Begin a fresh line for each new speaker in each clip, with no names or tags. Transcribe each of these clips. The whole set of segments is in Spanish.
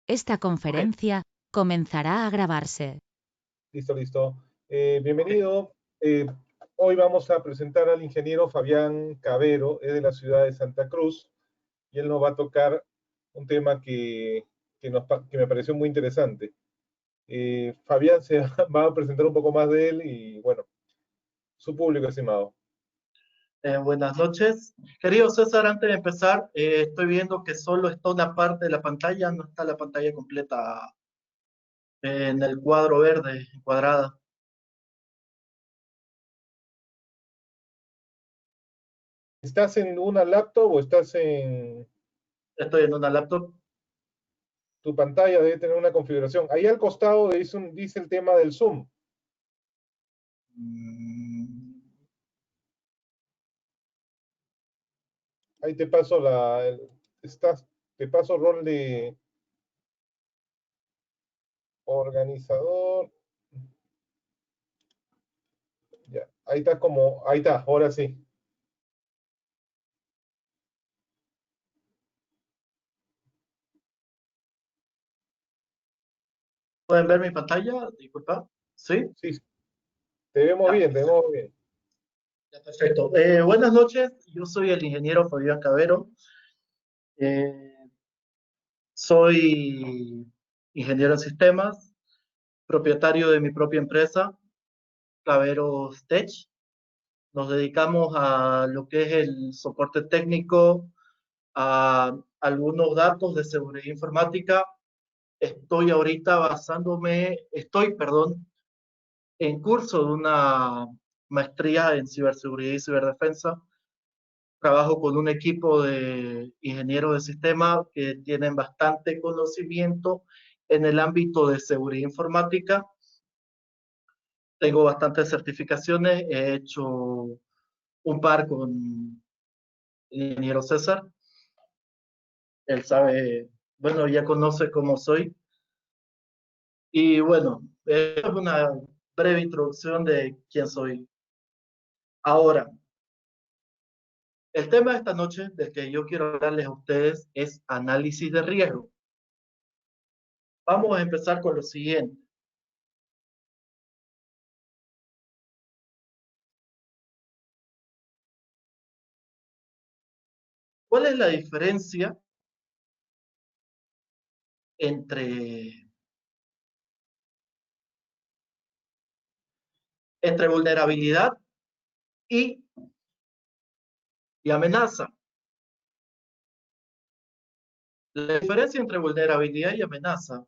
Esta
Ok,
conferencia comenzará a grabarse.
listo, listo. Bienvenido. Hoy vamos a presentar al ingeniero Fabián Cavero, es de la ciudad de Santa Cruz, y él nos va a tocar un tema que me pareció muy interesante. Fabián se va a presentar un poco más de él y, bueno, su público estimado.
Buenas noches. Querido César, antes de empezar, estoy viendo que solo está una parte de la pantalla, no está la pantalla completa en el cuadro verde, cuadrada.
¿Estás en una laptop o estás en
Estoy en una laptop.
tu pantalla? Debe tener una configuración. Ahí al costado dice el tema del Zoom.
Mm,
Ahí te paso te paso rol de organizador. Ya, ahí está, ahora sí.
¿Pueden ver mi pantalla? Disculpa. ¿Sí?
Sí, te vemos
Ya,
bien, te vemos bien.
ya, perfecto. Buenas noches, yo soy el ingeniero Fabián Cavero. Eh, Soy ingeniero en sistemas, propietario de mi propia empresa, Caveros Tech. Nos dedicamos a lo que es el soporte técnico, a algunos datos de seguridad informática. Estoy, en curso de una maestría en ciberseguridad y ciberdefensa. Trabajo con un equipo de ingenieros de sistemas que tienen bastante conocimiento en el ámbito de seguridad informática. Tengo bastantes certificaciones, he hecho un par con el ingeniero César. Él sabe, bueno, ya conoce cómo soy. Y bueno, es una breve introducción de quién soy. Ahora, el tema de esta noche del que yo quiero hablarles a ustedes es análisis de riesgo. Vamos a empezar con lo siguiente. ¿Cuál es la diferencia entre, entre vulnerabilidad y, y amenaza? La diferencia entre vulnerabilidad y amenaza.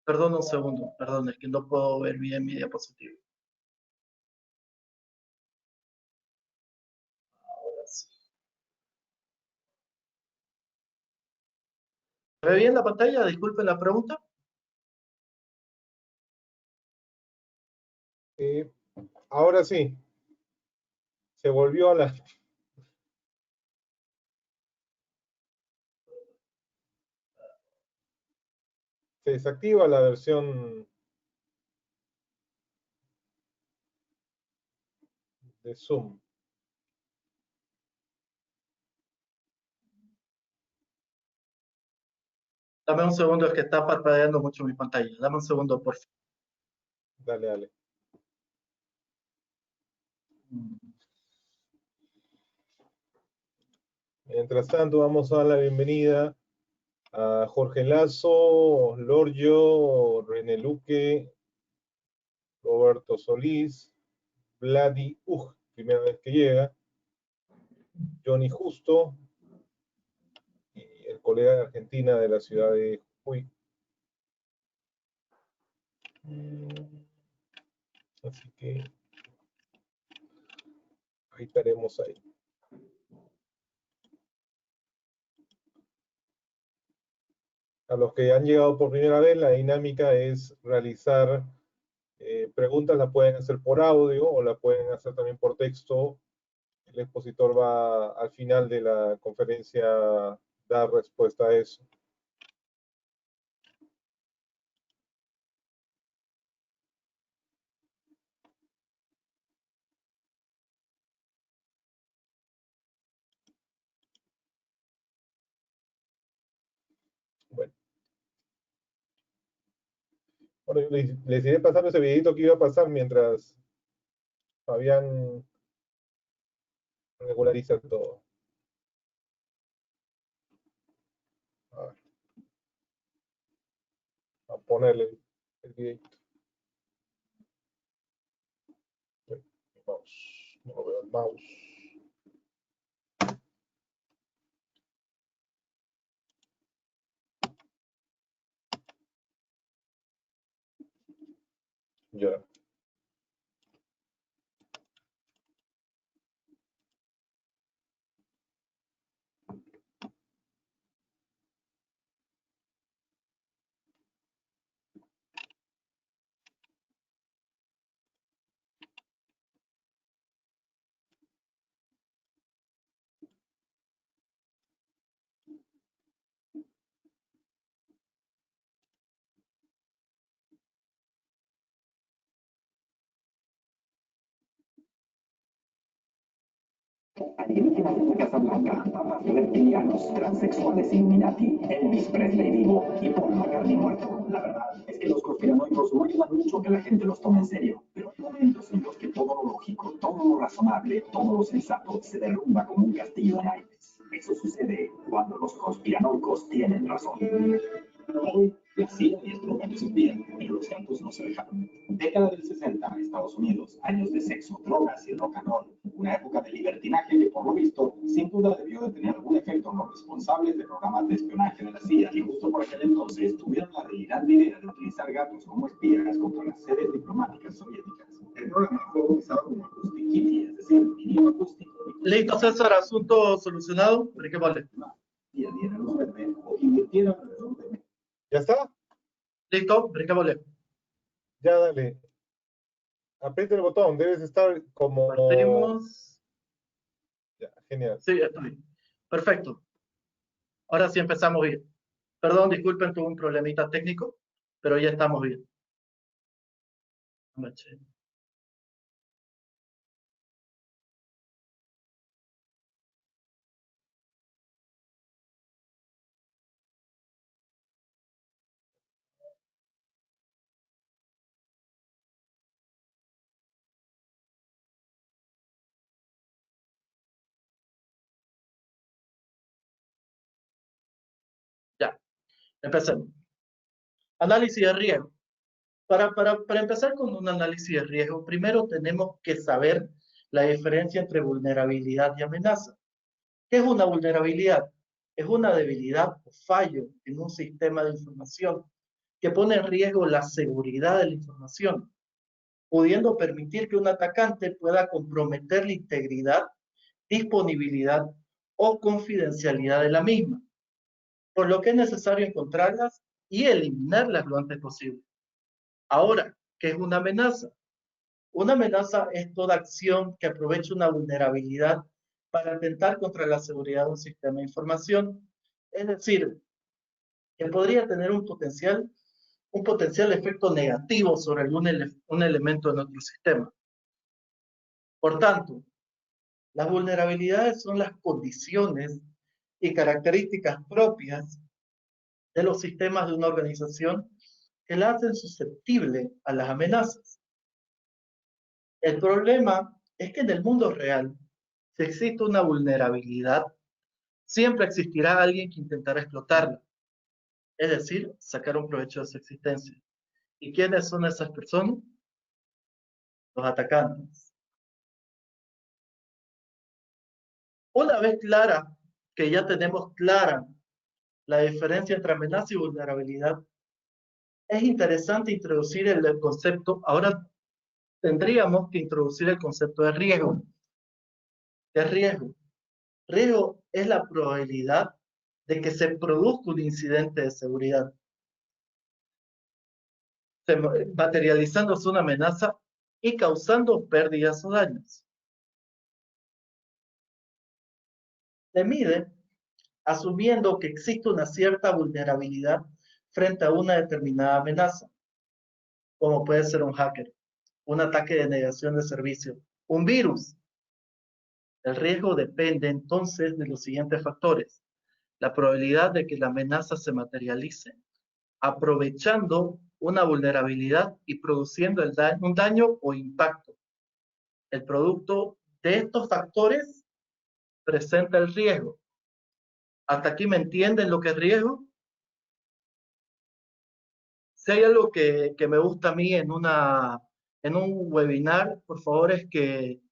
Perdón un segundo, perdón, es que no puedo ver bien mi diapositiva. Ahora sí. ¿Se ve bien la pantalla? Disculpen la pregunta.
Eh, Ahora sí, se volvió se desactiva la versión de Zoom.
Dame un segundo, es que está parpadeando mucho mi pantalla. Dame un segundo, por favor.
Dale, dale. Mientras tanto, vamos a dar la bienvenida a Jorge Lazo, Lorgio, René Luque, Roberto Solís, Vladi primera vez que llega, Johnny Justo y el colega de Argentina de la ciudad de Jujuy. Así que ahí estaremos ahí. A los que han llegado por primera vez, la dinámica es realizar preguntas, la pueden hacer por audio o la pueden hacer también por texto. El expositor va al final de la conferencia a dar respuesta a eso. Bueno, Bueno, les iré pasando ese videito que iba a pasar mientras Fabián regulariza todo. A ver, a ponerle el videito. Mi mouse. No veo el mouse. Ya.
Alienígenas de la Casa Blanca, reptilianos, transexuales, Illuminati, Elvis Presley vivo y Paul McCartney muerto. La verdad es que los conspiranoicos no ayudan mucho a que la gente los tome en serio, pero hay momentos en los que todo lo lógico, todo lo razonable, todo lo sensato se derrumba como un castillo de naipes. Eso sucede cuando los conspiranoicos tienen razón. Hoy, la CIA y estos gatos se espían, pero los gatos no se dejaron. Década del 60, Estados Unidos, años de sexo, drogas y rock and roll. Una época de libertinaje que, por lo visto, sin duda debió de tener algún efecto en los responsables de programas de espionaje de la CIA, y justo por aquel entonces tuvieron la delirante idea de utilizar gatos como espías contra las sedes diplomáticas soviéticas. El programa fue bautizado como Acoustic Kitty, es decir, niño acústico.
Listo, César, asunto solucionado. Brinquémosle.
Y a diera luz verde o invirtieron alrededor de...
¿Ya está?
Listo, brinquémosle.
Ya dale. Aprieta el botón, debes estar como...
Partimos.
Ya, genial.
Sí, estoy. Perfecto. Ahora sí empezamos bien. Perdón, disculpen, tuve un problemita técnico, pero ya estamos bien. Ya, empecemos. Análisis de riesgo. Para empezar con un análisis de riesgo, primero tenemos que saber la diferencia entre vulnerabilidad y amenaza. ¿Qué es una vulnerabilidad? Es una debilidad o fallo en un sistema de información que pone en riesgo la seguridad de la información, pudiendo permitir que un atacante pueda comprometer la integridad, disponibilidad o confidencialidad de la misma, por lo que es necesario encontrarlas y eliminarlas lo antes posible. Ahora, ¿qué es una amenaza? Una amenaza es toda acción que aproveche una vulnerabilidad para atentar contra la seguridad de un sistema de información, es decir, que podría tener un potencial efecto negativo sobre un elemento de nuestro sistema. Por tanto, las vulnerabilidades son las condiciones y características propias de los sistemas de una organización que la hacen susceptible a las amenazas. El problema es que en el mundo real, si existe una vulnerabilidad, siempre existirá alguien que intentará explotarla, es decir, sacar un provecho de su existencia. ¿Y quiénes son esas personas? Los atacantes. Una vez que ya tenemos clara la diferencia entre amenaza y vulnerabilidad, es interesante introducir el concepto, ahora tendríamos que introducir el concepto de riesgo. ¿Qué es riesgo? Riesgo es la probabilidad de que se produzca un incidente de seguridad, materializándose una amenaza y causando pérdidas o daños. Se mide asumiendo que existe una cierta vulnerabilidad frente a una determinada amenaza, como puede ser un hacker, un ataque de negación de servicio, un virus. El riesgo depende entonces de los siguientes factores: la probabilidad de que la amenaza se materialice, aprovechando una vulnerabilidad y produciendo un daño o impacto. El producto de estos factores presenta el riesgo. ¿Hasta aquí me entienden lo que es riesgo? Si hay algo que me gusta a mí en un webinar, por favor, es que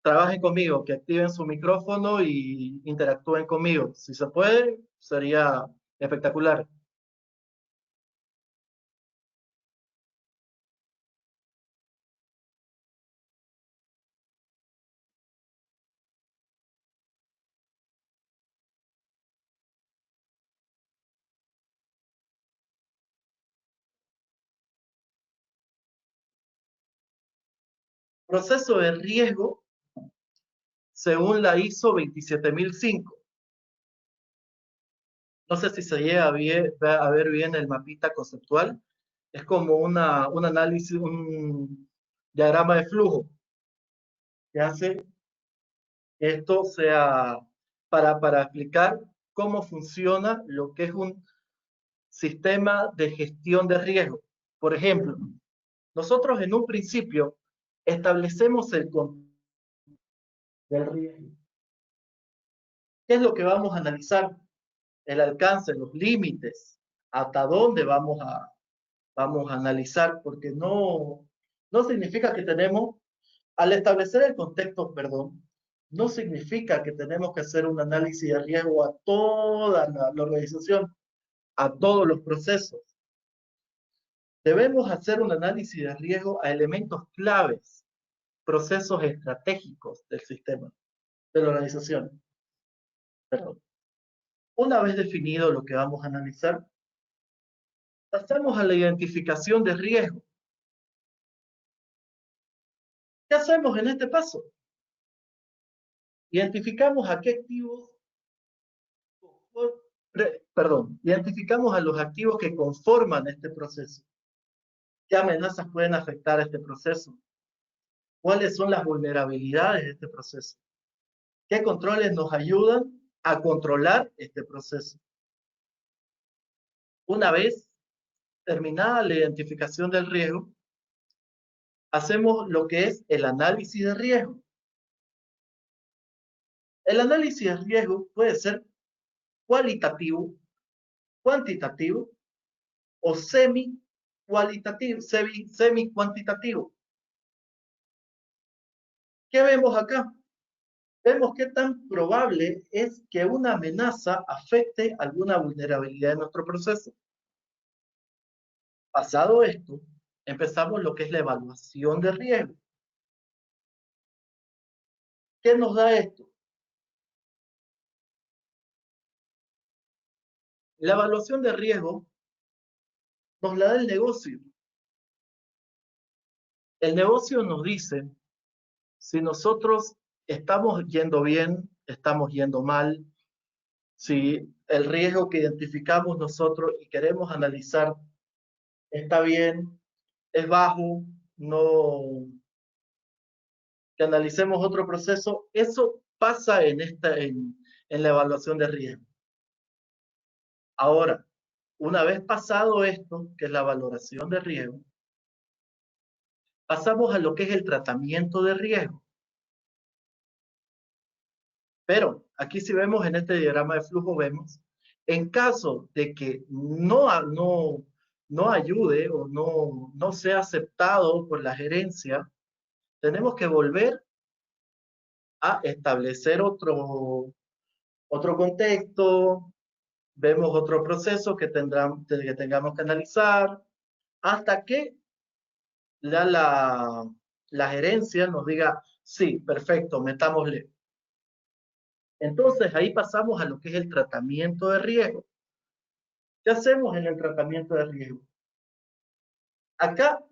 trabajen conmigo, que activen su micrófono y interactúen conmigo. Si se puede, sería espectacular. Proceso de riesgo según la ISO 27005. No sé si se llega a ver bien el mapita conceptual. Es como un análisis, un diagrama de flujo que hace que esto sea para explicar cómo funciona lo que es un sistema de gestión de riesgo. Por ejemplo, nosotros en un principio establecemos el control del riesgo. ¿Qué es lo que vamos a analizar? El alcance, los límites, hasta dónde vamos a analizar, porque no significa que tenemos, al establecer el contexto, perdón, no significa que tenemos que hacer un análisis de riesgo a toda la organización, a todos los procesos. Debemos hacer un análisis de riesgo a elementos claves, procesos estratégicos del sistema, de la organización. Perdón. Una vez definido lo que vamos a analizar, pasamos a la identificación de riesgo. ¿Qué hacemos en este paso? Identificamos a qué activos, identificamos a los activos que conforman este proceso. ¿Qué amenazas pueden afectar este proceso? ¿Cuáles son las vulnerabilidades de este proceso? ¿Qué controles nos ayudan a controlar este proceso? Una vez terminada la identificación del riesgo, hacemos lo que es el análisis de riesgo. El análisis de riesgo puede ser cualitativo, cuantitativo o semi-cualitativo, semi-cuantitativo. ¿Qué vemos acá? Vemos qué tan probable es que una amenaza afecte alguna vulnerabilidad en nuestro proceso. Pasado esto, empezamos lo que es la evaluación de riesgo. ¿Qué nos da esto? La evaluación de riesgo nos la da el negocio. El negocio nos dice si nosotros estamos yendo bien, estamos yendo mal, si el riesgo que identificamos nosotros y queremos analizar está bien, es bajo, no, que analicemos otro proceso, eso pasa en la evaluación de riesgo. Ahora, una vez pasado esto, que es la valoración de riesgo, pasamos a lo que es el tratamiento de riesgo. Pero aquí si vemos en este diagrama de flujo, vemos, en caso de que no ayude o no sea aceptado por la gerencia, tenemos que volver a establecer otro contexto, vemos otro proceso que tengamos que analizar, hasta que la gerencia nos diga, sí, perfecto, metámosle. Entonces ahí pasamos a lo que es el tratamiento de riesgo. ¿Qué hacemos en el tratamiento de riesgo? Acá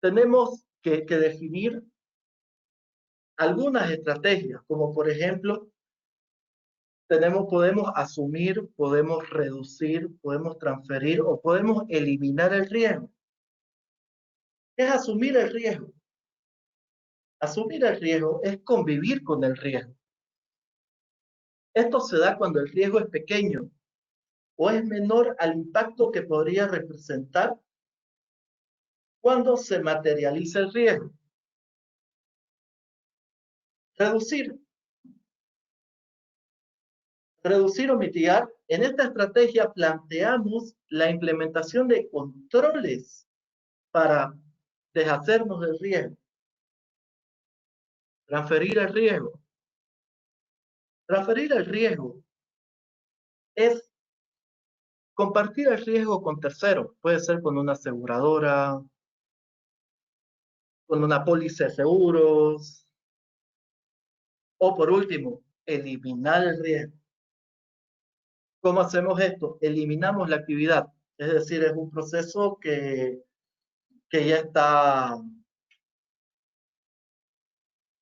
tenemos que definir algunas estrategias, como por ejemplo, podemos asumir, podemos reducir, podemos transferir o podemos eliminar el riesgo. ¿Qué es asumir el riesgo? Asumir el riesgo es convivir con el riesgo. Esto se da cuando el riesgo es pequeño o es menor al impacto que podría representar ¿Cuándo se materializa el riesgo? Reducir. Reducir o mitigar. En esta estrategia planteamos la implementación de controles para deshacernos del riesgo. Transferir el riesgo. Transferir el riesgo es compartir el riesgo con terceros. Puede ser con una aseguradora, con una póliza de seguros, o por último, eliminar el riesgo. ¿Cómo hacemos esto? Eliminamos la actividad. Es decir, es un proceso que ya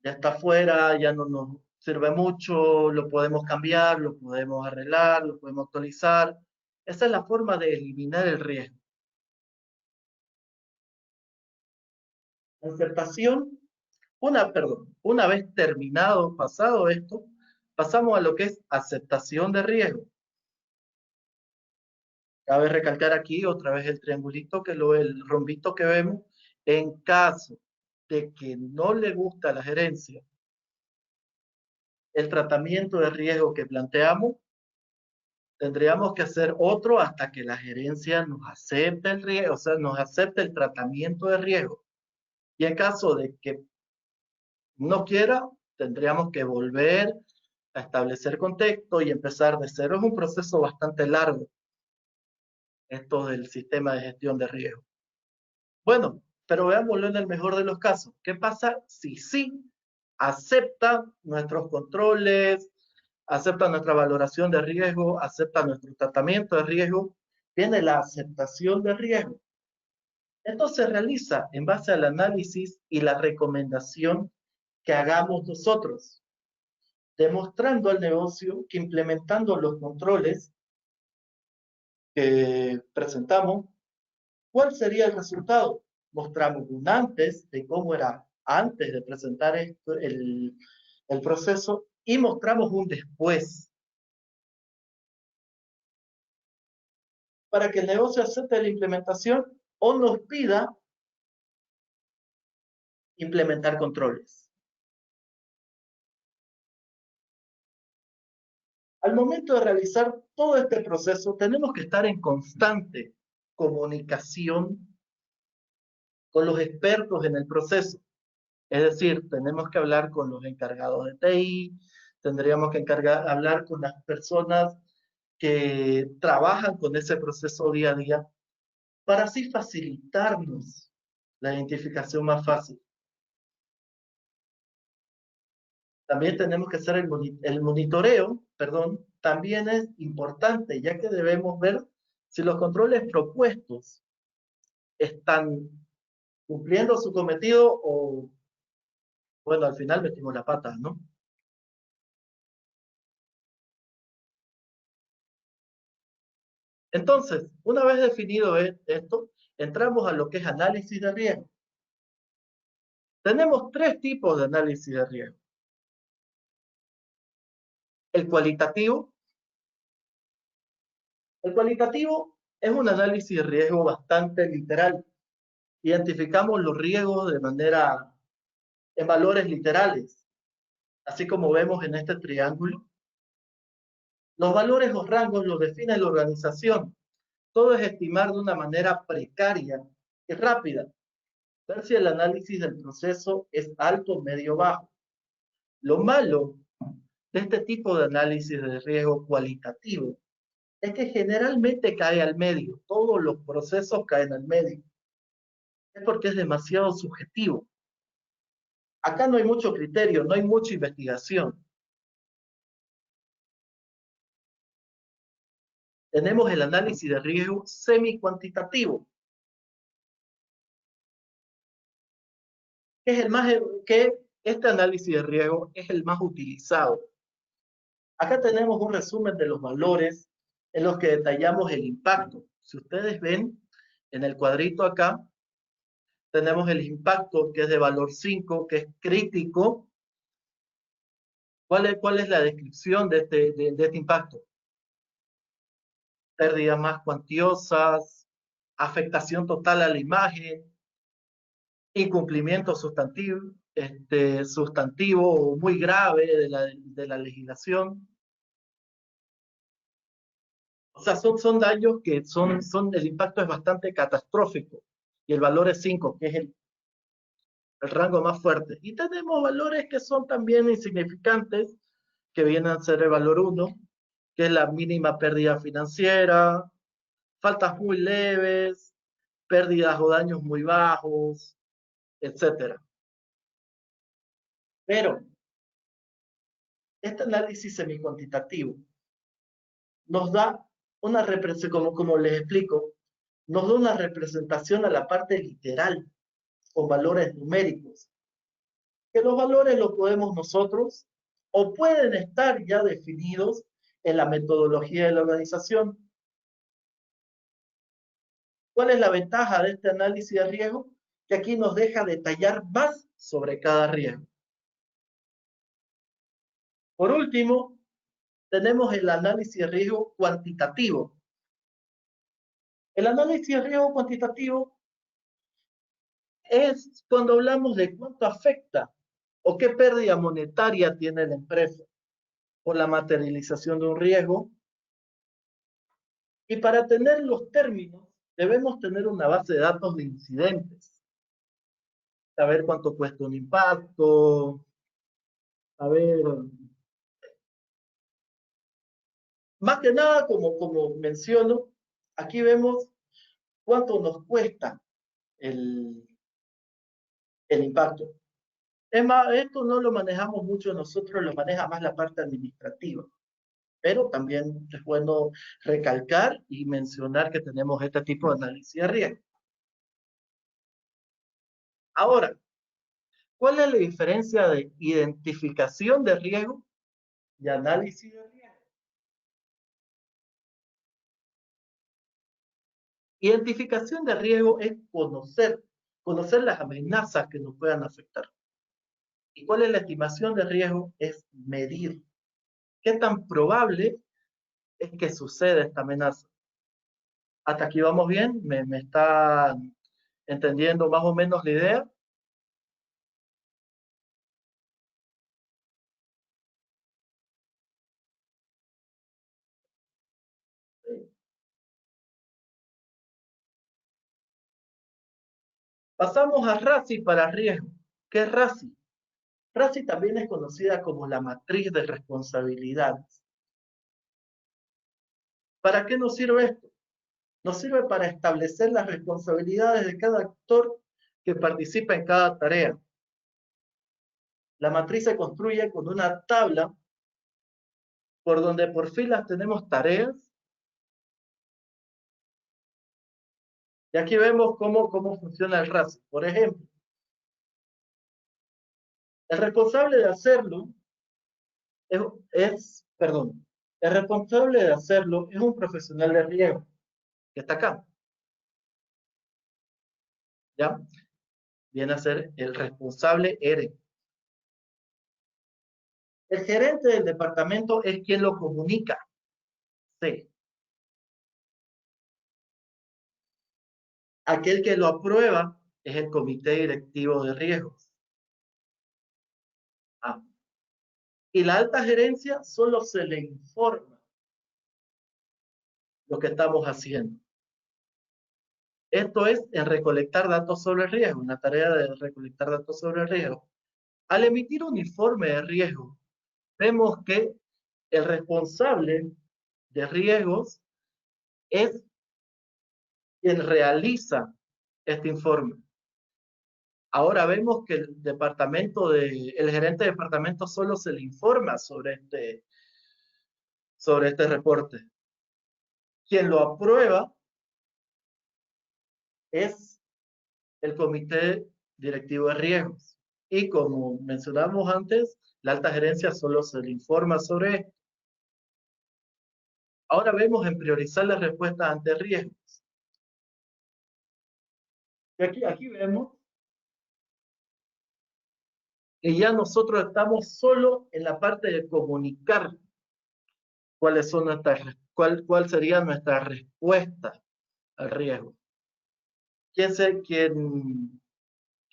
está fuera, ya no nos sirve mucho, lo podemos cambiar, lo podemos arreglar, lo podemos actualizar. Esa es la forma de eliminar el riesgo. La aceptación, una vez terminado, pasado esto, pasamos a lo que es aceptación de riesgo. Cabe recalcar aquí otra vez el triangulito, el rombito que vemos. En caso de que no le gusta a la gerencia el tratamiento de riesgo que planteamos, tendríamos que hacer otro hasta que la gerencia nos acepte el riesgo, o sea, nos acepte el tratamiento de riesgo. Y en caso de que no quiera, tendríamos que volver a establecer contexto y empezar de cero. Es un proceso bastante largo, esto del sistema de gestión de riesgo. Bueno, pero veámoslo en el mejor de los casos. ¿Qué pasa si sí acepta nuestros controles, acepta nuestra valoración de riesgo, acepta nuestro tratamiento de riesgo? Viene la aceptación de riesgo. Esto se realiza en base al análisis y la recomendación que hagamos nosotros, demostrando al negocio que implementando los controles que presentamos, ¿cuál sería el resultado? Mostramos un antes de cómo era antes de presentar el proceso y mostramos un después para que el negocio acepte la implementación o nos pida implementar controles. Al momento de realizar todo este proceso, tenemos que estar en constante comunicación con los expertos en el proceso. Es decir, tenemos que hablar con los encargados de TI, tendríamos que hablar con las personas que trabajan con ese proceso día a día, para así facilitarnos la identificación más fácil. También tenemos que hacer el monitoreo, también es importante, ya que debemos ver si los controles propuestos están cumpliendo su cometido o, bueno, al final metimos la pata, ¿no? Entonces, una vez definido esto, entramos a lo que es análisis de riesgo. Tenemos tres tipos de análisis de riesgo. El cualitativo. El cualitativo es un análisis de riesgo bastante literal. Identificamos los riesgos en valores literales, así como vemos en este triángulo. Los valores o rangos los define la organización. Todo es estimar de una manera precaria y rápida. Ver si el análisis del proceso es alto, medio o bajo. Lo malo de este tipo de análisis de riesgo cualitativo es que generalmente cae al medio. Todos los procesos caen al medio. Es porque es demasiado subjetivo. Acá no hay mucho criterio, no hay mucha investigación. Tenemos el análisis de riesgo semi-cuantitativo, que este análisis de riesgo es el más utilizado. Acá tenemos un resumen de los valores en los que detallamos el impacto. Si ustedes ven, en el cuadrito acá, tenemos el impacto que es de valor 5, que es crítico. ¿Cuál es la descripción de este impacto? Pérdidas más cuantiosas, afectación total a la imagen, incumplimiento sustantivo muy grave de la legislación. O sea, son daños que el impacto es bastante catastrófico y el valor es 5, que es el rango más fuerte. Y tenemos valores que son también insignificantes, que vienen a ser el valor 1, que es la mínima pérdida financiera, faltas muy leves, pérdidas o daños muy bajos, etc. Pero este análisis semi-cuantitativo nos da una representación, como les explico, nos da una representación a la parte literal, con valores numéricos. Que los valores los podemos nosotros, o pueden estar ya definidos en la metodología de la organización. ¿Cuál es la ventaja de este análisis de riesgo? Que aquí nos deja detallar más sobre cada riesgo. Por último, tenemos el análisis de riesgo cuantitativo. El análisis de riesgo cuantitativo es cuando hablamos de cuánto afecta o qué pérdida monetaria tiene la empresa por la materialización de un riesgo. Y para tener los términos, debemos tener una base de datos de incidentes. Saber cuánto cuesta un impacto, saber... Más que nada, como menciono, aquí vemos cuánto nos cuesta el impacto. Es más, esto no lo manejamos mucho nosotros, lo maneja más la parte administrativa. Pero también es bueno recalcar y mencionar que tenemos este tipo de análisis de riesgo. Ahora, ¿cuál es la diferencia de identificación de riesgo y análisis de riesgo? Identificación de riesgo es conocer las amenazas que nos puedan afectar. ¿Y cuál es la estimación de riesgo? Es medir qué tan probable es que suceda esta amenaza. ¿Hasta aquí vamos bien? ¿Me está entendiendo más o menos la idea? Pasamos a RACI para riesgo. ¿Qué es RACI? RACI también es conocida como la matriz de responsabilidades. ¿Para qué nos sirve esto? Nos sirve para establecer las responsabilidades de cada actor que participa en cada tarea. La matriz se construye con una tabla por donde por filas tenemos tareas. Y aquí vemos cómo funciona el RACI. Por ejemplo, el responsable de hacerlo es un profesional de riesgo, que está acá. ¿Ya? Viene a ser el responsable R. El gerente del departamento es quien lo comunica. C. Aquel que lo aprueba es el comité directivo de riesgos. A. Y la alta gerencia solo se le informa lo que estamos haciendo. Esto es en recolectar datos sobre el riesgo, una tarea de recolectar datos sobre el riesgo. Al emitir un informe de riesgo, vemos que el responsable de riesgos es quien realiza este informe. Ahora vemos que el gerente de departamento solo se le informa sobre este reporte. Quien lo aprueba es el comité directivo de riesgos. Y como mencionamos antes, la alta gerencia solo se le informa sobre esto. Ahora vemos en priorizar las respuestas ante riesgos. Y aquí vemos que ya nosotros estamos solo en la parte de comunicar cuál sería nuestra respuesta al riesgo. ¿Quién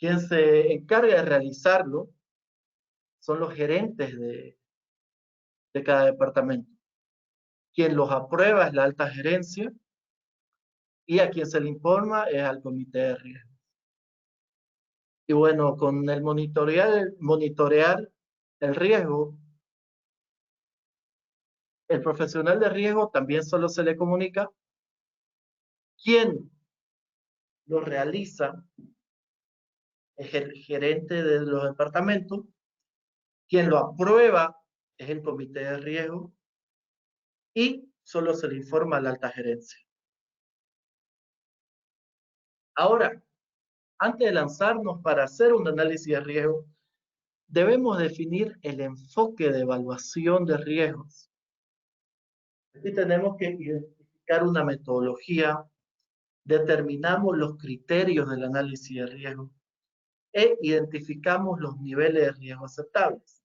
Quien se encarga de realizarlo son los gerentes de cada departamento. Quien los aprueba es la alta gerencia y a quien se le informa es al comité de riesgo. Y bueno, con el monitorear el riesgo, el profesional de riesgo también solo se le comunica. Quien lo realiza es el gerente de los departamentos. Quien lo aprueba es el comité de riesgo y solo se le informa a la alta gerencia. Ahora, antes de lanzarnos para hacer un análisis de riesgo, debemos definir el enfoque de evaluación de riesgos. Aquí tenemos que identificar una metodología, determinamos los criterios del análisis de riesgo e identificamos los niveles de riesgo aceptables.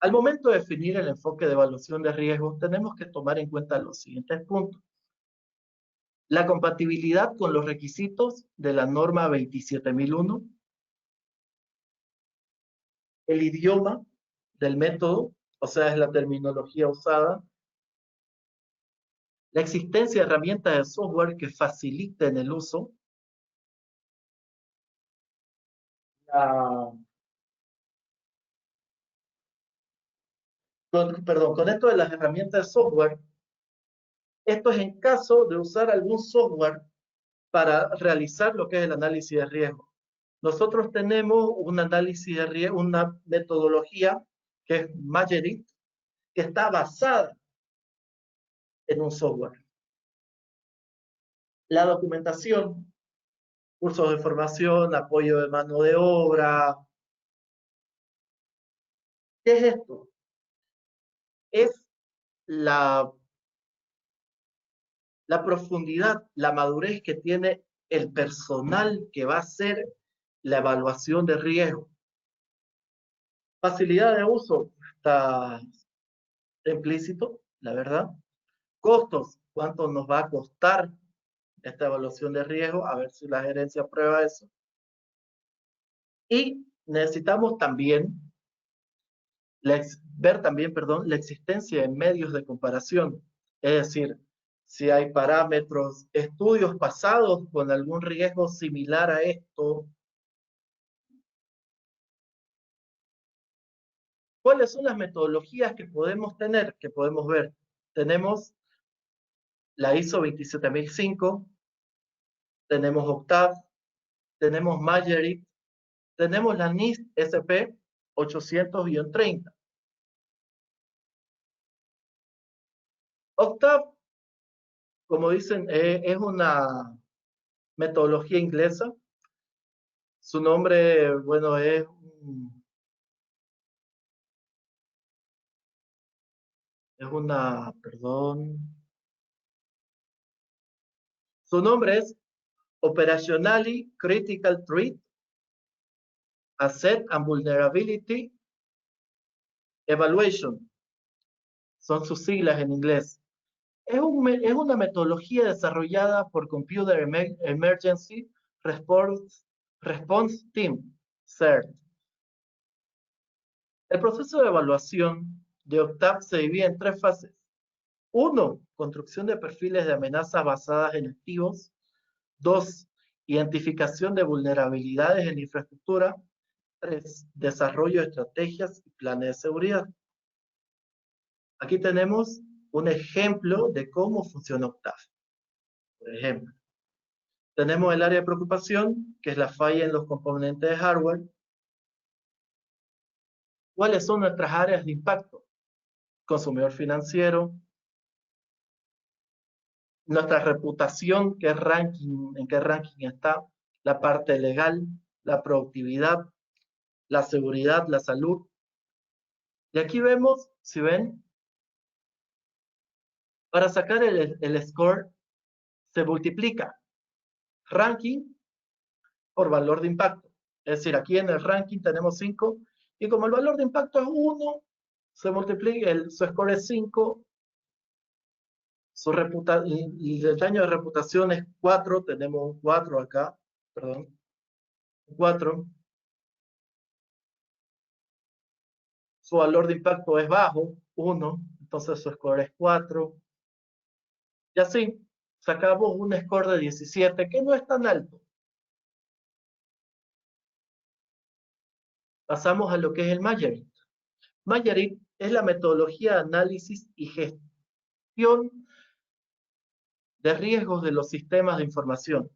Al momento de definir el enfoque de evaluación de riesgos, tenemos que tomar en cuenta los siguientes puntos. La compatibilidad con los requisitos de la norma 27001, el idioma del método, o sea, es la terminología usada, la existencia de herramientas de software que faciliten el uso, con esto de las herramientas de software, esto es en caso de usar algún software para realizar lo que es el análisis de riesgo. Nosotros tenemos un análisis de riesgo, una metodología que es Magerit, que está basada en un software. La documentación, cursos de formación, apoyo de mano de obra. ¿Qué es esto? Es la profundidad, la madurez que tiene el personal que va a hacer la evaluación de riesgo. Facilidad de uso, está implícito, la verdad. Costos, ¿cuánto nos va a costar esta evaluación de riesgo? A ver si la gerencia aprueba eso. Y necesitamos también ver también, la existencia de medios de comparación. Es decir, si hay parámetros, estudios pasados con algún riesgo similar a esto. ¿Cuáles son las metodologías que podemos tener, que podemos ver? Tenemos la ISO 27005, tenemos Octave, tenemos Magerit, tenemos la NIST SP 800-30. Octave, como dicen, es una metodología inglesa. Su nombre, bueno, es una, perdón. Su nombre es Operationally Critical Threat, Asset and Vulnerability Evaluation. Son sus siglas en inglés. Es una metodología desarrollada por Computer Emergency Response Team, CERT. El proceso de evaluación de Octave se divide en 3 fases. 1. Construcción de perfiles de amenazas basadas en activos. 2. Identificación de vulnerabilidades en la infraestructura. 3. Desarrollo de estrategias y planes de seguridad. Aquí tenemos un ejemplo de cómo funciona Octave. Por ejemplo, tenemos el área de preocupación, que es la falla en los componentes de hardware. ¿Cuáles son nuestras áreas de impacto? Consumidor financiero, nuestra reputación, en qué ranking está, la parte legal, la productividad, la seguridad, la salud. Y aquí vemos, si ven, para sacar el score se multiplica ranking por valor de impacto. Es decir, aquí en el ranking tenemos 5 y como el valor de impacto es 1, se multiplica, su score es 5, el daño de reputación es 4, tenemos un 4 acá, perdón, 4. Su valor de impacto es bajo, 1, entonces su score es 4. Y así, sacamos un score de 17, que no es tan alto. Pasamos a lo que es el Majorit. Majorit es la metodología de análisis y gestión de riesgos de los sistemas de información.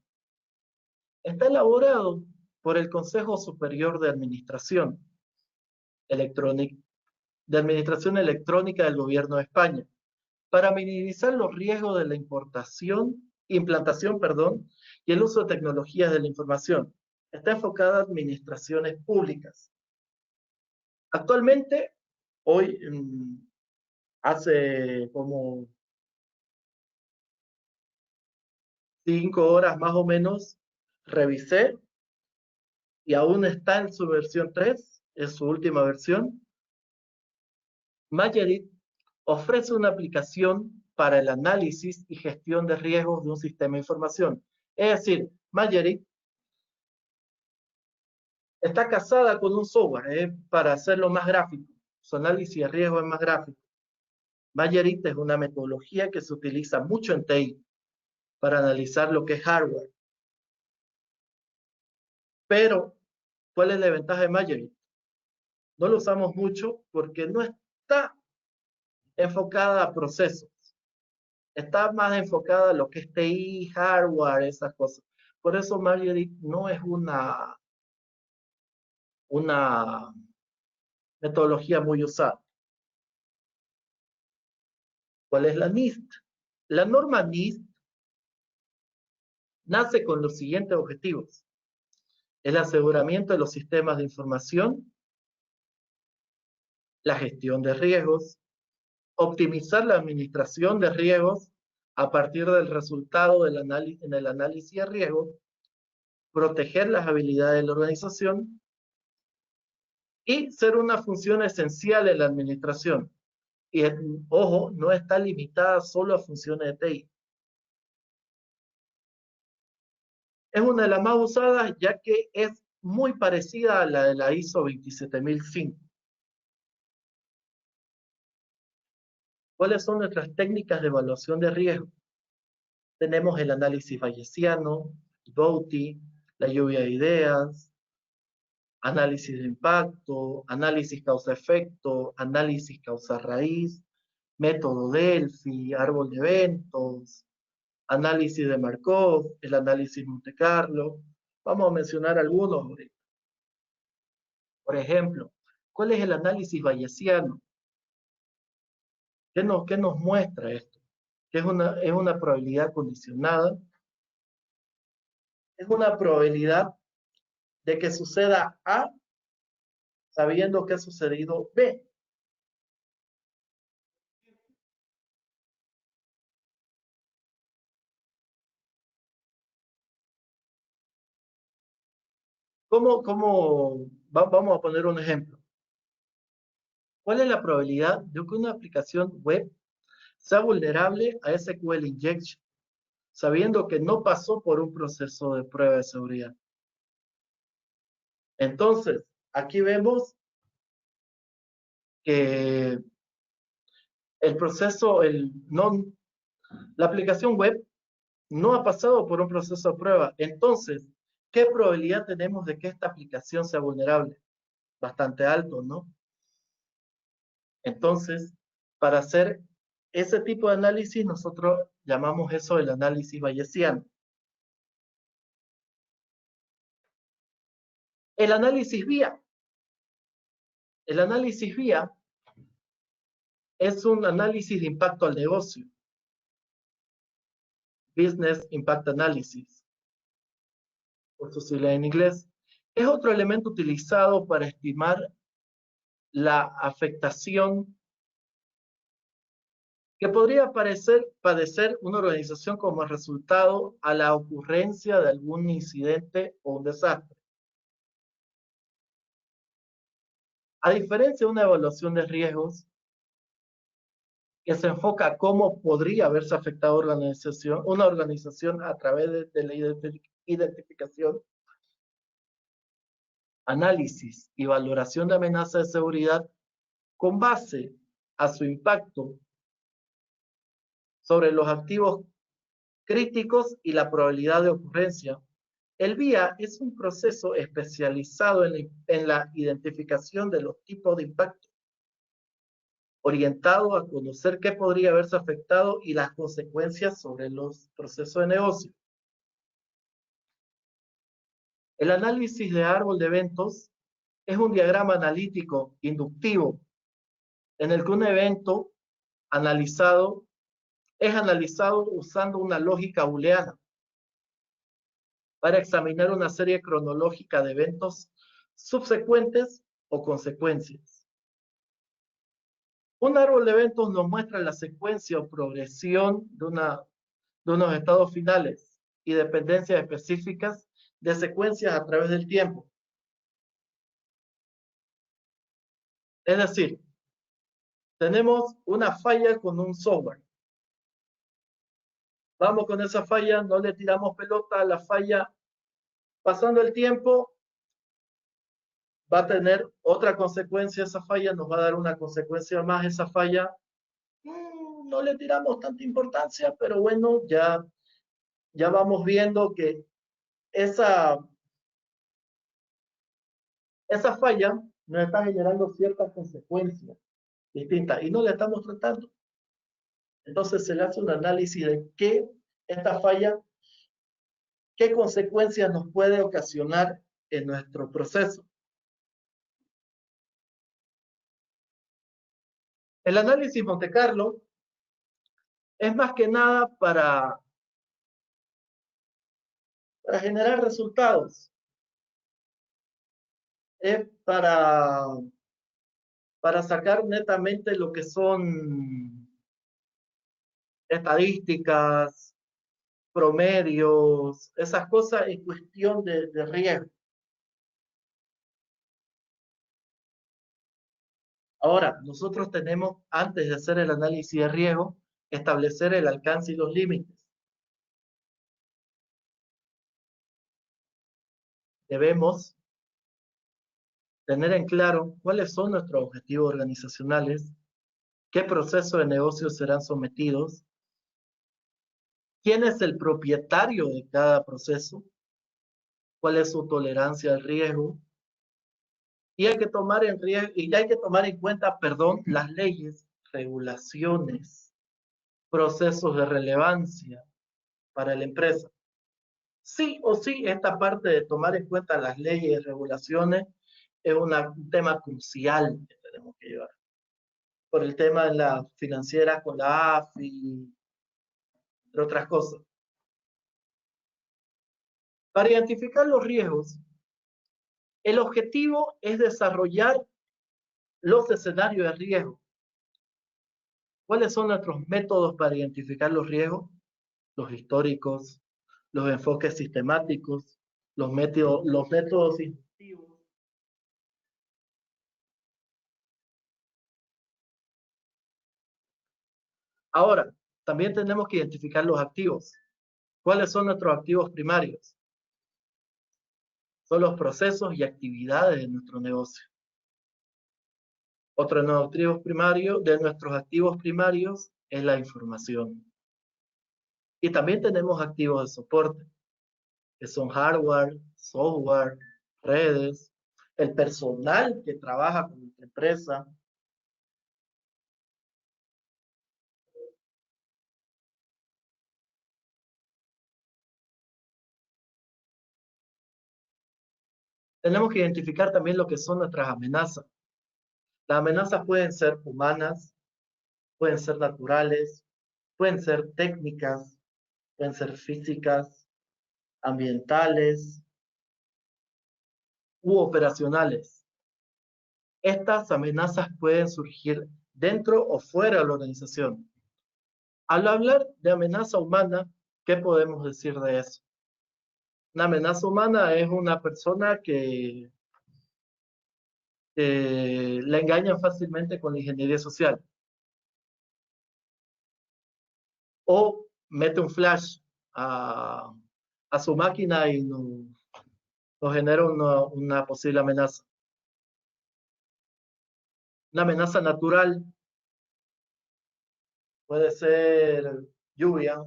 Está elaborado por el Consejo Superior de Administración Electrónica del Gobierno de España, para minimizar los riesgos de la implantación, y el uso de tecnologías de la información. Está enfocada a administraciones públicas. Actualmente, hoy, hace como 5 horas más o menos, revisé y aún está en su versión 3, es su última versión. Majorit ofrece una aplicación para el análisis y gestión de riesgos de un sistema de información. Es decir, Majorit está casada con un software para hacerlo más gráfico. Su análisis de riesgo es más gráfico. Majorit es una metodología que se utiliza mucho en TI para analizar lo que es hardware. Pero, ¿cuál es la ventaja de Majorit? No lo usamos mucho porque no está enfocada a procesos. Está más enfocada a lo que es TI, hardware, esas cosas. Por eso Majorit no es una metodología muy usada. ¿Cuál es la NIST? La norma NIST nace con los siguientes objetivos: el aseguramiento de los sistemas de información, la gestión de riesgos, optimizar la administración de riesgos a partir del resultado del análisis de riesgos, proteger las habilidades de la organización y ser una función esencial en la administración. Y, ojo, no está limitada solo a funciones de TI. Es una de las más usadas ya que es muy parecida a la de la ISO 27005. ¿Cuáles son nuestras técnicas de evaluación de riesgo? Tenemos el análisis bayesiano, DOTI, la lluvia de ideas, análisis de impacto, análisis causa-efecto, análisis causa-raíz, método Delphi, árbol de eventos, análisis de Markov, el análisis Monte Carlo. Vamos a mencionar algunos ahorita. Por ejemplo, ¿cuál es el análisis bayesiano? ¿Qué nos muestra esto? Que es una probabilidad condicionada. Es una probabilidad de que suceda A sabiendo que ha sucedido B. Vamos a poner un ejemplo. ¿Cuál es la probabilidad de que una aplicación web sea vulnerable a SQL injection, sabiendo que no pasó por un proceso de prueba de seguridad? Entonces, aquí vemos que la aplicación web no ha pasado por un proceso de prueba. Entonces, ¿qué probabilidad tenemos de que esta aplicación sea vulnerable? Bastante alto, ¿no? Entonces, para hacer ese tipo de análisis, nosotros llamamos eso el análisis bayesiano. El análisis vía. El análisis vía es un análisis de impacto al negocio. Business Impact Analysis, por su sigla en inglés. Es otro elemento utilizado para estimar la afectación que podría padecer una organización como resultado a la ocurrencia de algún incidente o un desastre. A diferencia de una evaluación de riesgos, que se enfoca a cómo podría haberse afectado una organización a través de la identificación, análisis y valoración de amenazas de seguridad con base a su impacto sobre los activos críticos y la probabilidad de ocurrencia. El VIA es un proceso especializado en la identificación de los tipos de impacto, orientado a conocer qué podría haberse afectado y las consecuencias sobre los procesos de negocio. El análisis de árbol de eventos es un diagrama analítico inductivo en el que un evento es analizado usando una lógica booleana para examinar una serie cronológica de eventos subsecuentes o consecuencias. Un árbol de eventos nos muestra la secuencia o progresión de unos estados finales y dependencias específicas de secuencias a través del tiempo. Es decir, tenemos una falla con un software. Vamos con esa falla, no le tiramos pelota a la falla. Pasando el tiempo, va a tener otra consecuencia esa falla, nos va a dar una consecuencia más esa falla. No le tiramos tanta importancia, pero bueno, ya vamos viendo que esa falla nos está generando ciertas consecuencias distintas y no la estamos tratando. Entonces se le hace un análisis de esta falla, qué consecuencias nos puede ocasionar en nuestro proceso. El análisis Monte Carlo es más que nada para generar resultados. Es para sacar netamente lo que son estadísticas, promedios, esas cosas en cuestión de riesgo. Ahora, nosotros tenemos, antes de hacer el análisis de riesgo, establecer el alcance y los límites. Debemos tener en claro cuáles son nuestros objetivos organizacionales, qué procesos de negocio serán sometidos, quién es el propietario de cada proceso, cuál es su tolerancia al riesgo, y hay que tomar en cuenta, las leyes, regulaciones, procesos de relevancia para la empresa. Sí o sí, esta parte de tomar en cuenta las leyes y regulaciones es un tema crucial que tenemos que llevar. Por el tema de la financiera con la AFI, entre otras cosas. Para identificar los riesgos, el objetivo es desarrollar los escenarios de riesgo. ¿Cuáles son nuestros métodos para identificar los riesgos? Los históricos, los enfoques sistemáticos, los métodos inductivos. Ahora, también tenemos que identificar los activos. ¿Cuáles son nuestros activos primarios? Son los procesos y actividades de nuestro negocio. Otro de nuestros activos primarios es la información. Y también tenemos activos de soporte, que son hardware, software, redes, el personal que trabaja con nuestra empresa. Tenemos que identificar también lo que son nuestras amenazas. Las amenazas pueden ser humanas, pueden ser naturales, pueden ser técnicas, pueden ser físicas, ambientales u operacionales. Estas amenazas pueden surgir dentro o fuera de la organización. Al hablar de amenaza humana, ¿qué podemos decir de eso? Una amenaza humana es una persona que la engañan fácilmente con la ingeniería social. o mete un flash a su máquina y nos genera una posible amenaza. Una amenaza natural puede ser lluvia,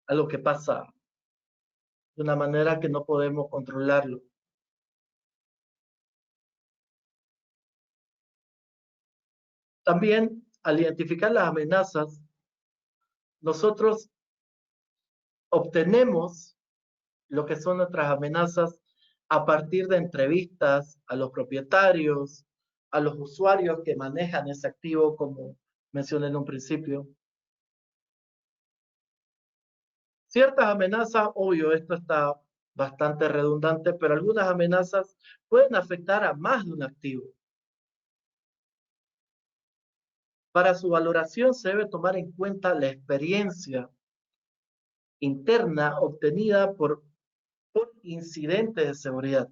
algo que pasa de una manera que no podemos controlarlo. También, al identificar las amenazas, nosotros obtenemos lo que son nuestras amenazas a partir de entrevistas a los propietarios, a los usuarios que manejan ese activo, como mencioné en un principio. Ciertas amenazas, obvio, esto está bastante redundante, pero algunas amenazas pueden afectar a más de un activo. Para su valoración se debe tomar en cuenta la experiencia interna obtenida por incidentes de seguridad.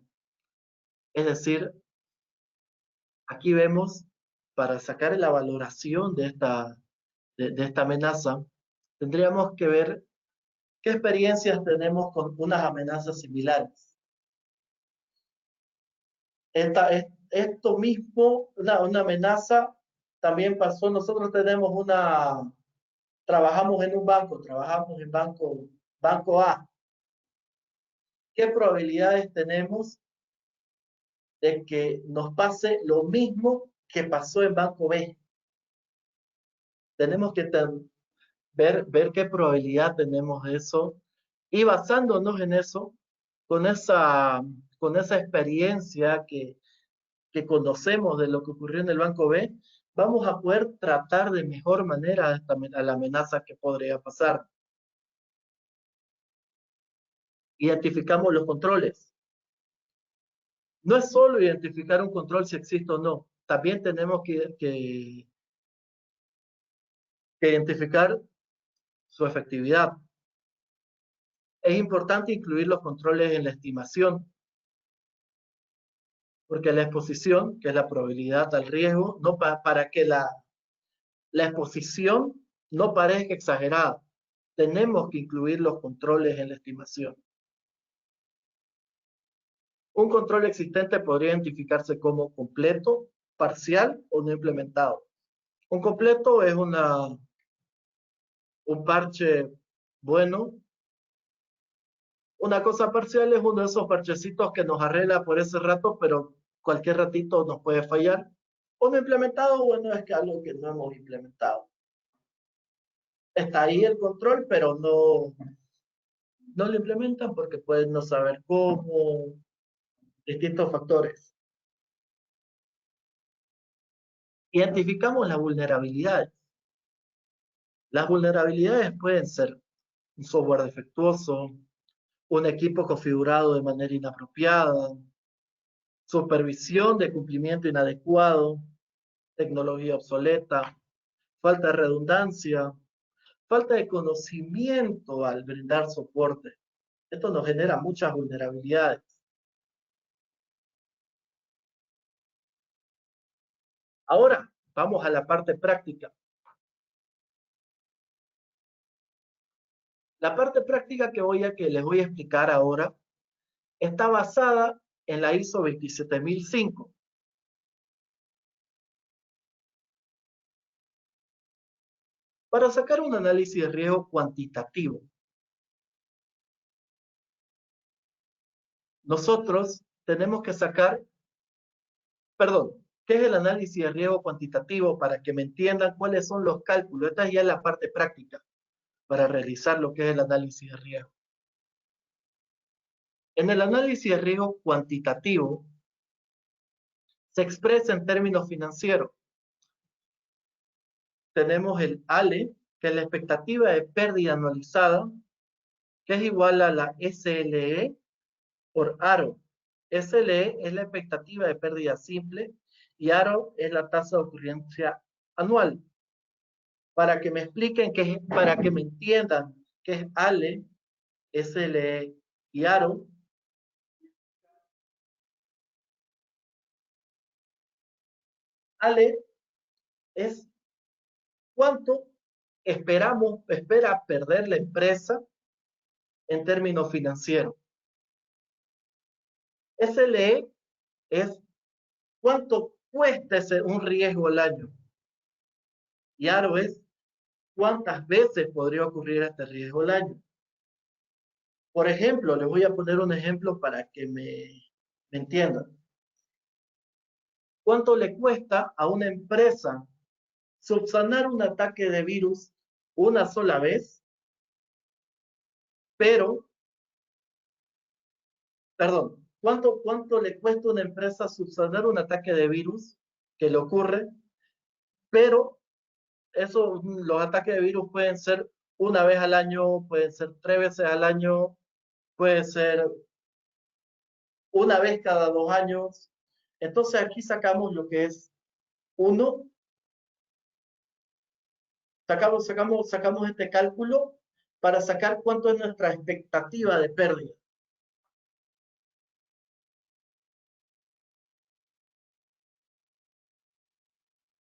Es decir, aquí vemos, para sacar la valoración de esta amenaza, tendríamos que ver qué experiencias tenemos con unas amenazas similares. Esto mismo, una amenaza, también pasó. Nosotros trabajamos en un banco, trabajamos en banco A. ¿Qué probabilidades tenemos de que nos pase lo mismo que pasó en banco B? Tenemos que ver qué probabilidad tenemos de eso, y basándonos en eso, con esa experiencia que conocemos de lo que ocurrió en el banco B, vamos a poder tratar de mejor manera a la amenaza que podría pasar. Identificamos los controles. No es solo identificar un control si existe o no, también tenemos que identificar su efectividad. Es importante incluir los controles en la estimación, porque la exposición, que es la probabilidad al riesgo, no para que la exposición no parezca exagerada, tenemos que incluir los controles en la estimación. Un control existente podría identificarse como completo, parcial o no implementado. Un completo es un parche bueno. Una cosa parcial es uno de esos parchecitos que nos arregla por ese rato, pero cualquier ratito nos puede fallar. O no implementado, bueno, es que algo que no hemos implementado. Está ahí el control, pero no lo implementan porque pueden no saber cómo, distintos factores. Identificamos las vulnerabilidades. Las vulnerabilidades pueden ser un software defectuoso, un equipo configurado de manera inapropiada, supervisión de cumplimiento inadecuado, tecnología obsoleta, falta de redundancia, falta de conocimiento al brindar soporte. Esto nos genera muchas vulnerabilidades. Ahora, vamos a la parte práctica. La parte práctica que les voy a explicar ahora está basada en la ISO 27005. Para sacar un análisis de riesgo cuantitativo, nosotros tenemos que sacar, ¿qué es el análisis de riesgo cuantitativo? Para que me entiendan cuáles son los cálculos. Esta ya es la parte práctica para realizar lo que es el análisis de riesgo. En el análisis de riesgo cuantitativo se expresa en términos financieros. Tenemos el ALE, que es la expectativa de pérdida anualizada, que es igual a la SLE por ARO. SLE es la expectativa de pérdida simple y ARO es la tasa de ocurrencia anual. Para que me expliquen para que me entiendan qué es ALE, SLE y ARO. ALE es cuánto espera perder la empresa en términos financieros. SLE es cuánto cuesta un riesgo al año. Y ARO es cuántas veces podría ocurrir este riesgo al año. Por ejemplo, les voy a poner un ejemplo para que me entiendan. ¿Cuánto le cuesta a una empresa subsanar un ataque de virus una sola vez? Pero, perdón, ¿cuánto le cuesta a una empresa subsanar un ataque de virus que le ocurre? Pero los ataques de virus pueden ser una vez al año, pueden ser 3 veces al año, puede ser una vez cada 2 años. Entonces aquí sacamos lo que es 1. Sacamos este cálculo para sacar cuánto es nuestra expectativa de pérdida.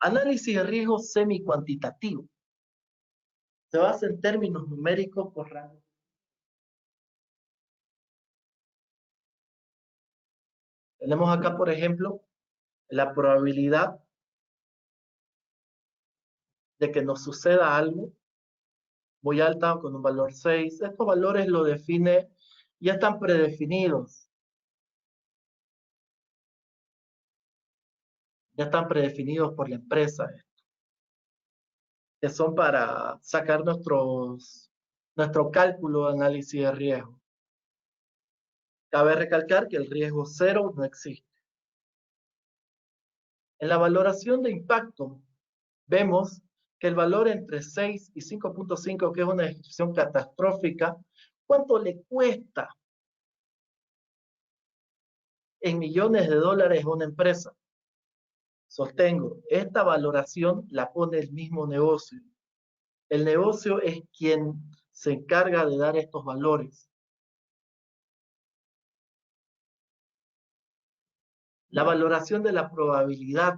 Análisis de riesgo semi-cuantitativo. Se basa en términos numéricos por rango. Tenemos acá, por ejemplo, la probabilidad de que nos suceda algo muy alta con un valor 6. Estos valores lo define, ya están predefinidos. Ya están predefinidos por la empresa, que son para sacar nuestro cálculo de análisis de riesgo. Cabe recalcar que el riesgo 0 no existe. En la valoración de impacto, vemos que el valor entre 6 y 5.5, que es una descripción catastrófica, ¿cuánto le cuesta en millones de dólares a una empresa? Sostengo, esta valoración la pone el mismo negocio. El negocio es quien se encarga de dar estos valores. La valoración de la probabilidad.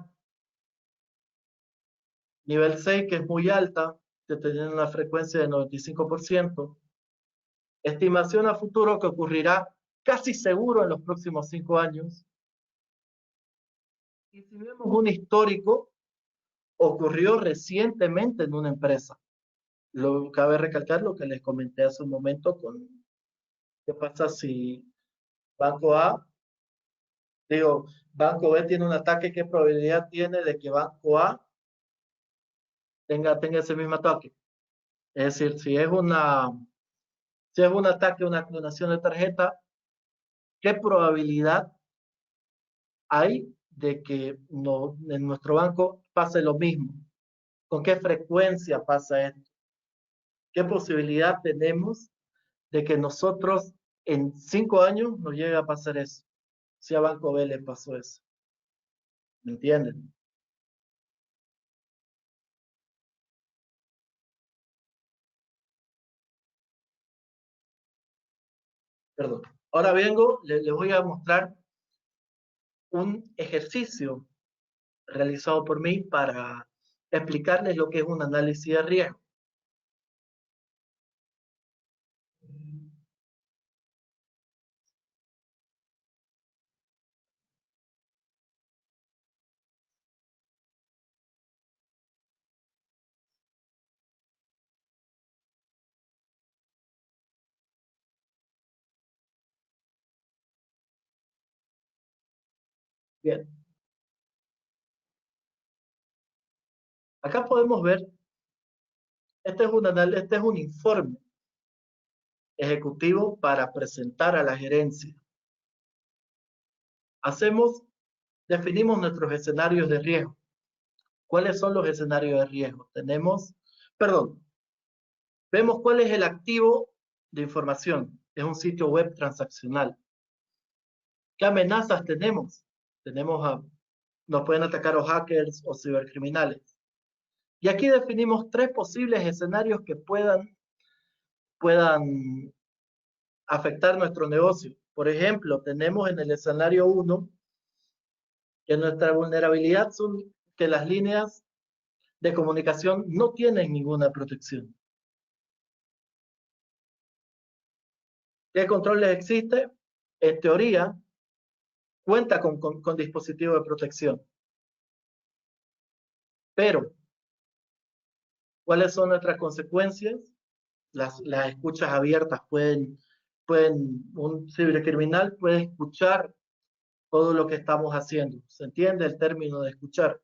Nivel 6, que es muy alta, que tiene una frecuencia de 95%. Estimación a futuro que ocurrirá casi seguro en los próximos 5 años. Y si vemos un histórico, ocurrió recientemente en una empresa. Cabe recalcar lo que les comenté hace un momento con qué pasa si Banco B tiene un ataque, ¿qué probabilidad tiene de que Banco A tenga ese mismo ataque? Es decir, si es un ataque, una clonación de tarjeta, ¿qué probabilidad hay de que en nuestro banco pase lo mismo? ¿Con qué frecuencia pasa esto? ¿Qué posibilidad tenemos de que nosotros en 5 años nos llegue a pasar eso? Si a Banco B le pasó eso. ¿Me entienden? Perdón. Ahora les voy a mostrar un ejercicio realizado por mí para explicarles lo que es un análisis de riesgo. Bien. Acá podemos ver, este es un informe ejecutivo para presentar a la gerencia. Definimos nuestros escenarios de riesgo. ¿Cuáles son los escenarios de riesgo? Vemos cuál es el activo de información. Es un sitio web transaccional. ¿Qué amenazas tenemos? Nos pueden atacar los hackers o cibercriminales. Y aquí definimos 3 posibles escenarios que puedan afectar nuestro negocio. Por ejemplo, tenemos en el escenario 1 que nuestra vulnerabilidad son que las líneas de comunicación no tienen ninguna protección. ¿Qué controles existe? En teoría, cuenta con dispositivos de protección. Pero, ¿cuáles son nuestras consecuencias? Las escuchas abiertas un cibercriminal puede escuchar todo lo que estamos haciendo. ¿Se entiende el término de escuchar?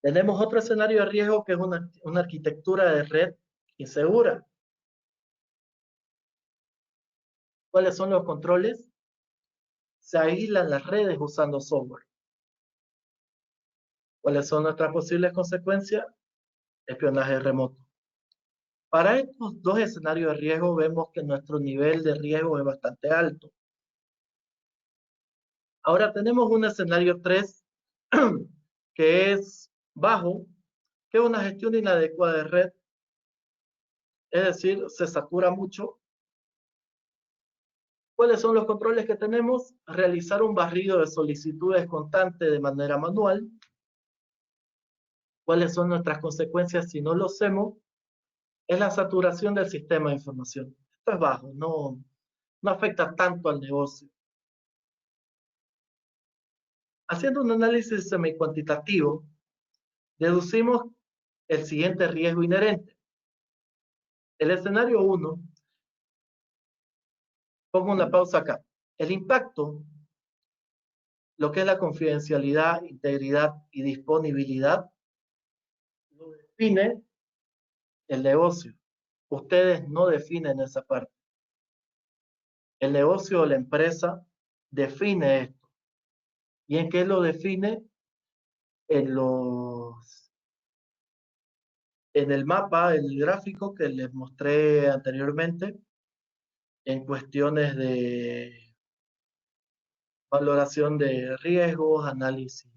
Tenemos otro escenario de riesgo que es una arquitectura de red insegura. ¿Cuáles son los controles? Se aíslan las redes usando software. ¿Cuáles son nuestras posibles consecuencias? Espionaje remoto. Para estos dos escenarios de riesgo vemos que nuestro nivel de riesgo es bastante alto. Ahora tenemos un escenario 3 que es bajo, que es una gestión inadecuada de red, es decir, se satura mucho. ¿Cuáles son los controles que tenemos? Realizar un barrido de solicitudes constante de manera manual. ¿Cuáles son nuestras consecuencias si no lo hacemos? Es la saturación del sistema de información. Esto es bajo, no afecta tanto al negocio. Haciendo un análisis semi-cuantitativo, deducimos el siguiente riesgo inherente. El escenario 1, pongo una pausa acá. El impacto, lo que es la confidencialidad, integridad y disponibilidad, lo define el negocio. Ustedes no definen esa parte. El negocio o la empresa define esto. ¿Y en qué lo define? En el mapa, el gráfico que les mostré anteriormente, en cuestiones de valoración de riesgos, análisis,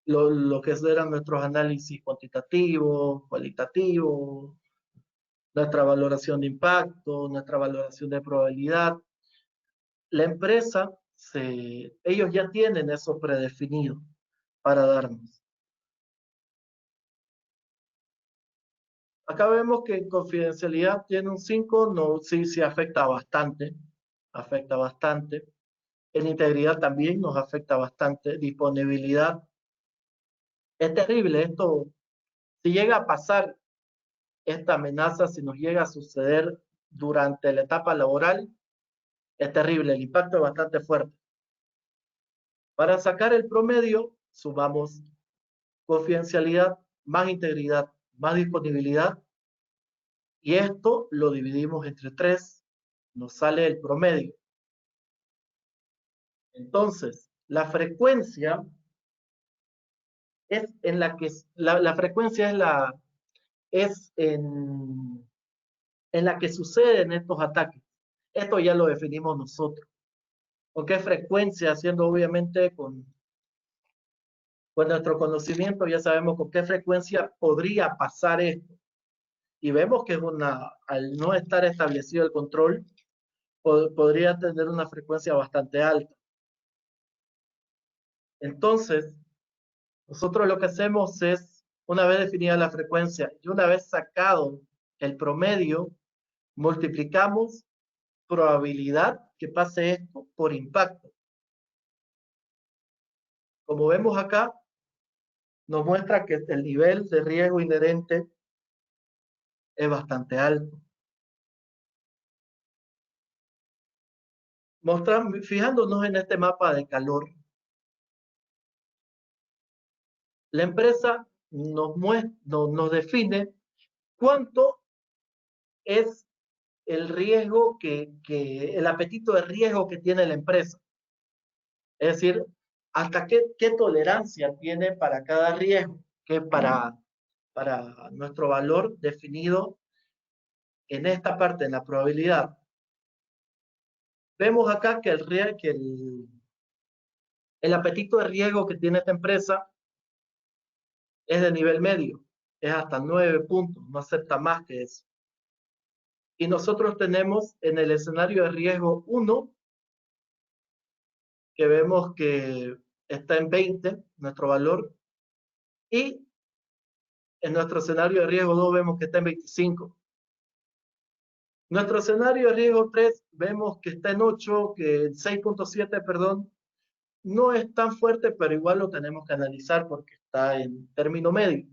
lo que eran nuestros análisis cuantitativos, cualitativos, nuestra valoración de impacto, nuestra valoración de probabilidad. La empresa, ellos ya tienen eso predefinido para darnos. Acá vemos que en confidencialidad tiene un 5, no, sí afecta bastante, En integridad también nos afecta bastante, disponibilidad. Es terrible esto, si llega a pasar esta amenaza, si nos llega a suceder durante la etapa laboral, es terrible, el impacto es bastante fuerte. Para sacar el promedio, sumamos confidencialidad, más integridad, más disponibilidad, y esto lo dividimos entre 3, nos sale el promedio. Entonces, la frecuencia es en la que, la frecuencia es en la que suceden estos ataques. Esto ya lo definimos nosotros. ¿Con qué frecuencia? Haciendo obviamente con nuestro conocimiento ya sabemos con qué frecuencia podría pasar esto. Y vemos que al no estar establecido el control, podría tener una frecuencia bastante alta. Entonces, nosotros lo que hacemos es, una vez definida la frecuencia y una vez sacado el promedio, multiplicamos probabilidad que pase esto por impacto. Como vemos acá, nos muestra que el nivel de riesgo inherente es bastante alto. Fijándonos en este mapa de calor, la empresa nos define cuánto es el riesgo el apetito de riesgo que tiene la empresa. Es decir, hasta qué tolerancia tiene para cada riesgo, que para nuestro valor definido en esta parte, en la probabilidad. Vemos acá que el apetito de riesgo que tiene esta empresa es de nivel medio, es hasta 9 puntos, no acepta más que eso. Y nosotros tenemos en el escenario de riesgo 1, que vemos que está en 20, nuestro valor, y en nuestro escenario de riesgo 2 vemos que está en 25. Nuestro escenario de riesgo 3 vemos que está en 8, que en 6.7, perdón, no es tan fuerte, pero igual lo tenemos que analizar porque está en término medio.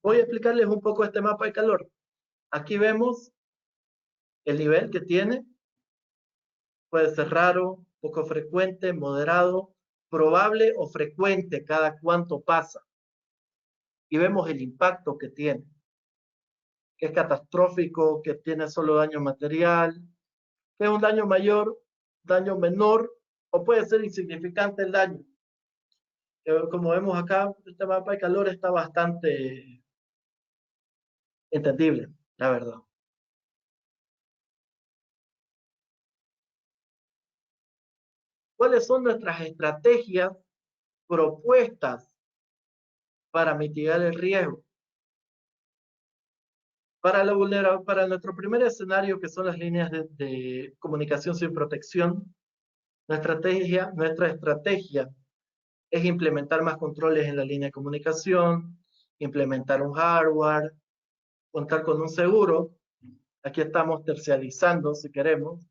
Voy a explicarles un poco este mapa de calor. Aquí vemos el nivel que tiene. Puede ser raro, poco frecuente, moderado, probable o frecuente cada cuánto pasa. Y vemos el impacto que tiene, que es catastrófico, que tiene solo daño material, que es un daño mayor, daño menor, o puede ser insignificante el daño. Como vemos acá, este mapa de calor está bastante entendible, la verdad. ¿Cuáles son nuestras estrategias propuestas para mitigar el riesgo? Para nuestro primer escenario, que son las líneas de comunicación sin protección, nuestra estrategia es implementar más controles en la línea de comunicación, implementar un hardware, contar con un seguro. Aquí estamos tercializando, si queremos.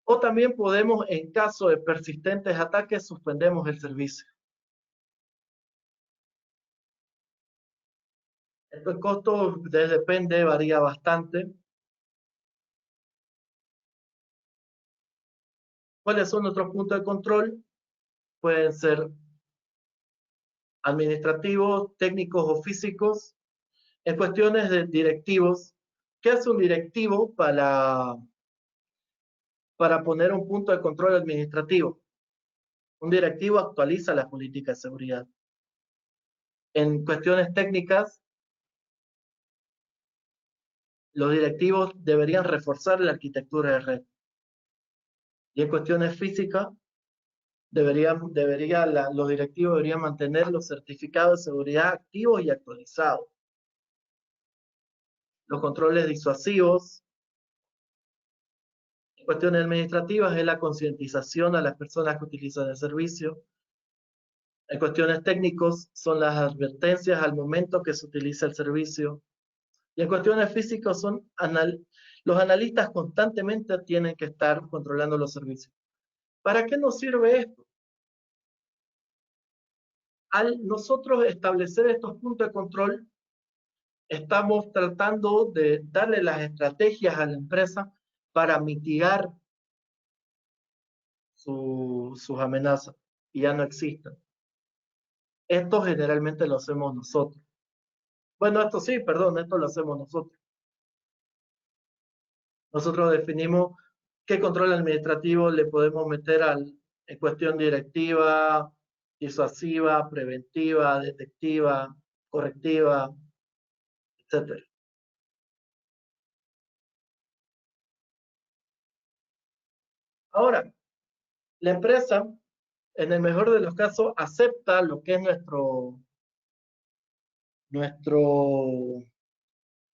O también podemos, en caso de persistentes ataques, suspendemos el servicio. El costo depende, varía bastante. ¿Cuáles son nuestros puntos de control? Pueden ser administrativos, técnicos o físicos. En cuestiones de directivos, ¿qué hace un directivo para poner un punto de control administrativo? Un directivo actualiza las políticas de seguridad. En cuestiones técnicas, los directivos deberían reforzar la arquitectura de red. Y en cuestiones físicas, los directivos deberían mantener los certificados de seguridad activos y actualizados. Los controles disuasivos. En cuestiones administrativas es la concientización a las personas que utilizan el servicio. En cuestiones técnicas son las advertencias al momento que se utiliza el servicio. Y en cuestiones físicas son los analistas constantemente tienen que estar controlando los servicios. ¿Para qué nos sirve esto? Al nosotros establecer estos puntos de control, estamos tratando de darle las estrategias a la empresa para mitigar sus amenazas y ya no existan. Esto generalmente lo hacemos nosotros. Bueno, esto sí, perdón, esto lo hacemos nosotros. Nosotros definimos qué control administrativo le podemos meter en cuestión directiva, disuasiva, preventiva, detectiva, correctiva, etc. Ahora, la empresa, en el mejor de los casos, acepta lo que es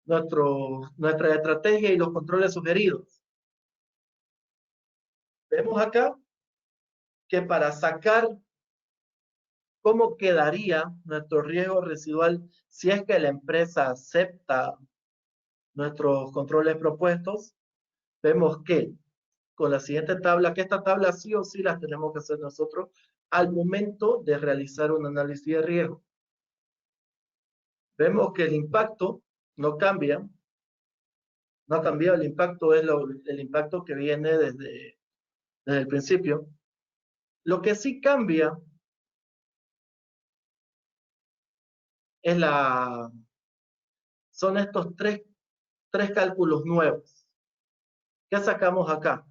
nuestra estrategia y los controles sugeridos. Vemos acá que para sacar cómo quedaría nuestro riesgo residual si es que la empresa acepta nuestros controles propuestos, vemos que con la siguiente tabla, que esta tabla sí o sí las tenemos que hacer nosotros al momento de realizar un análisis de riesgo. Vemos que el impacto no cambia, no ha cambiado el impacto, es el impacto que viene desde el principio. Lo que sí cambia es son estos tres cálculos nuevos. ¿Qué sacamos acá?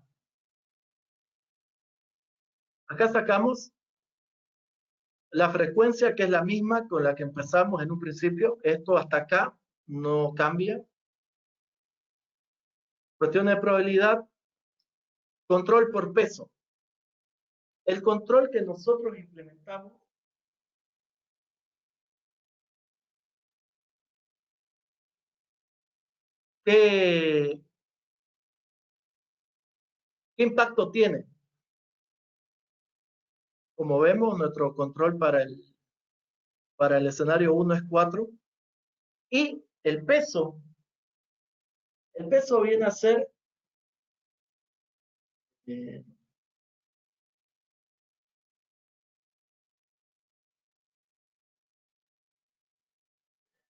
Acá sacamos la frecuencia, que es la misma con la que empezamos en un principio. Esto hasta acá no cambia. Cuestión de probabilidad, control por peso. El control que nosotros implementamos ¿qué ¿Qué impacto tiene? Como vemos, nuestro control para el escenario 1 es 4. Y el peso viene a ser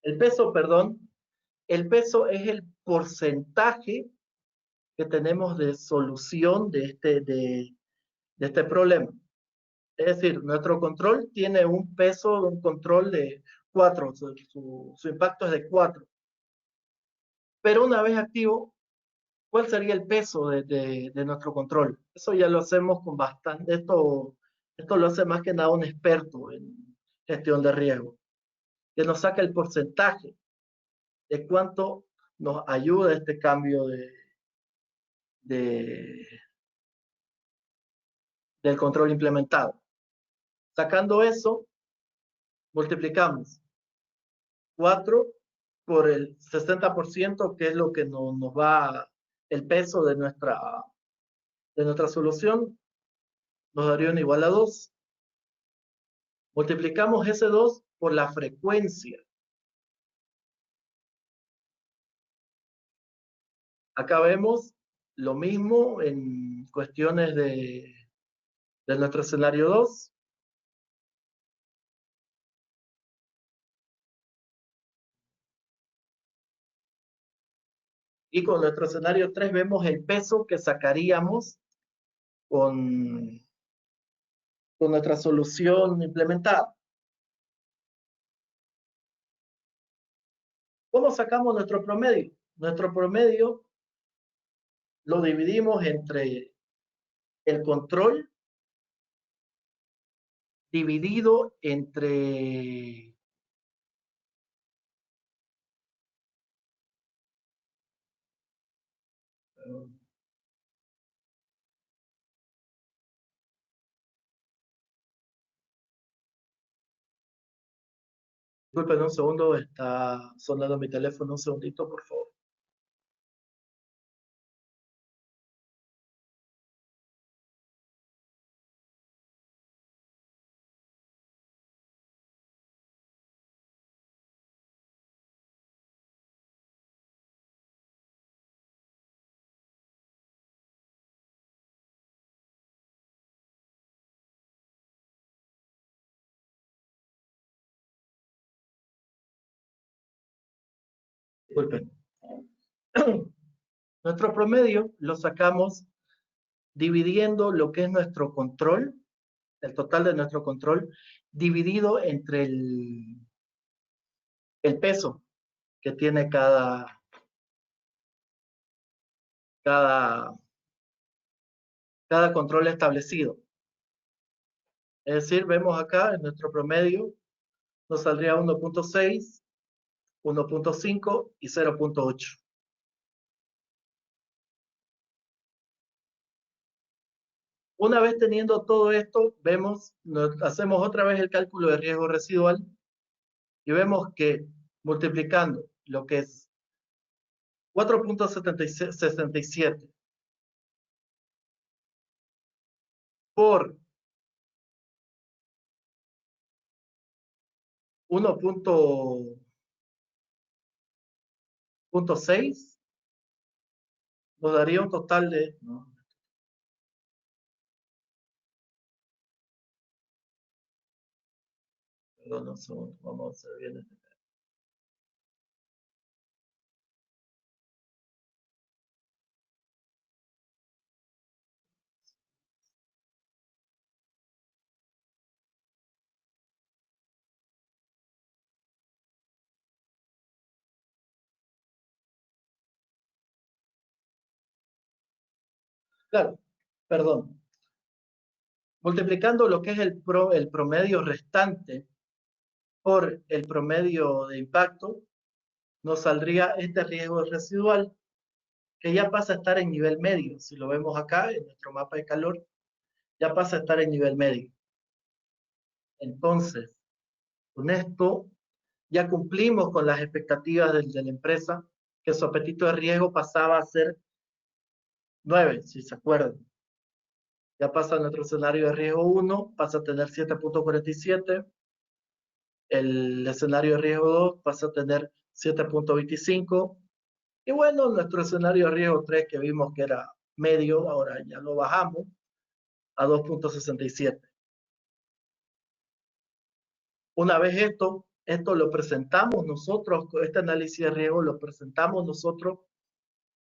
el peso es el porcentaje que tenemos de solución de este problema. Es decir, nuestro control tiene un peso, un control de 4, su impacto es de 4. Pero una vez activo, ¿cuál sería el peso de nuestro control? Eso ya lo hacemos con bastante, esto lo hace más que nada un experto en gestión de riesgo, que nos saca el porcentaje de cuánto nos ayuda este cambio del control implementado. Sacando eso, multiplicamos 4 por el 60%, que es lo que nos va el peso de nuestra solución, nos daría un igual a 2. Multiplicamos ese 2 por la frecuencia. Acá vemos lo mismo en cuestiones de nuestro escenario 2. Y con nuestro escenario 3 vemos el peso que sacaríamos con nuestra solución implementada. ¿Cómo sacamos nuestro promedio? Nuestro promedio lo dividimos entre el control dividido entre disculpen un segundo, está sonando mi teléfono, un segundito, por favor. Disculpen. Nuestro promedio lo sacamos dividiendo lo que es nuestro control, el total de nuestro control, dividido entre el peso que tiene cada control establecido. Es decir, vemos acá en nuestro promedio nos saldría 1.6, 1.5 y 0.8. Una vez teniendo todo esto, hacemos otra vez el cálculo de riesgo residual y vemos que multiplicando lo que es 4.67 por 1.6 nos daría un total de... Perdón, un segundo, vamos a hacer bien este. Claro, perdón. Multiplicando lo que es el promedio restante por el promedio de impacto, nos saldría este riesgo residual, que ya pasa a estar en nivel medio. Si lo vemos acá en nuestro mapa de calor, ya pasa a estar en nivel medio. Entonces, con esto ya cumplimos con las expectativas de la empresa, que su apetito de riesgo pasaba a ser 9, si se acuerdan. Ya pasa a nuestro escenario de riesgo 1, pasa a tener 7.47. El escenario de riesgo 2 pasa a tener 7.25. Y bueno, nuestro escenario de riesgo 3, que vimos que era medio, ahora ya lo bajamos a 2.67. Una vez esto lo presentamos nosotros, este análisis de riesgo lo presentamos nosotros